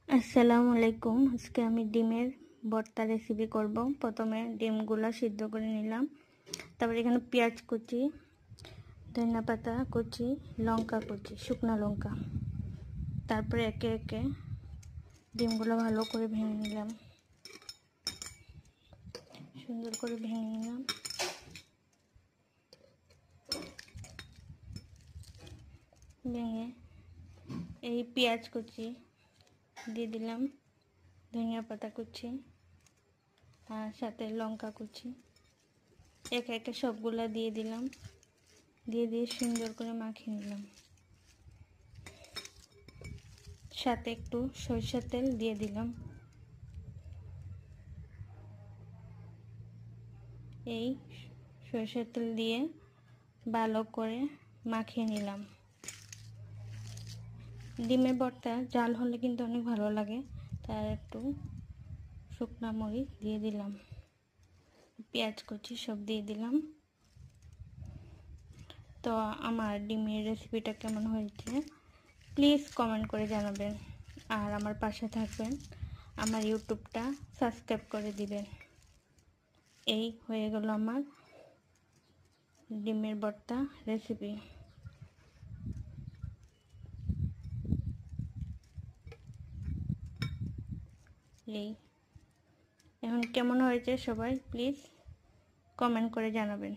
আসসালামু আলাইকুম। আজকে আমি ডিমের ভর্তা রেসিপি করব। প্রথমে ডিমগুলো সিদ্ধ করে নিলাম, তারপর এখানে পেঁয়াজ কুচি, ধনিয়া পাতা কুচি, লঙ্কা কুচি, শুকনো লঙ্কা, তারপরে একে একে ডিমগুলো ভালো করে ভেঙে নিলাম, সুন্দর করে ভেঙে নিলাম। ভেঙে এই পেঁয়াজ কুচি দিয়ে দিলাম, ধনিয়া পাতা কুচি আর সাথে লঙ্কা কুচি, একে একে সবগুলা দিয়ে দিলাম। দিয়ে সুন্দর করে মাখিয়ে নিলাম। সাথে একটু সরিষার তেল দিয়ে দিলাম। এই সরিষার তেল দিয়ে ভালো করে মাখিয়ে নিলাম। ডিমের ভর্তা জাল হলে কিন্তু অনেক ভালো লাগে, তার একটু শুকনো মরিচ দিয়ে দিলাম, পেঁয়াজ কুচি সব দিয়ে দিলাম। তো আমার ডিমের রেসিপিটা কেমন হয়েছে প্লিজ কমেন্ট করে জানাবেন, আর আমার পাশে থাকবেন, আমার ইউটিউবটা সাবস্ক্রাইব করে দিবেন। এই হয়ে গেল আমার ডিমের ভর্তা রেসিপি। এই এখন কেমন হয়েছে সবাই প্লিজ কমেন্ট করে জানাবেন।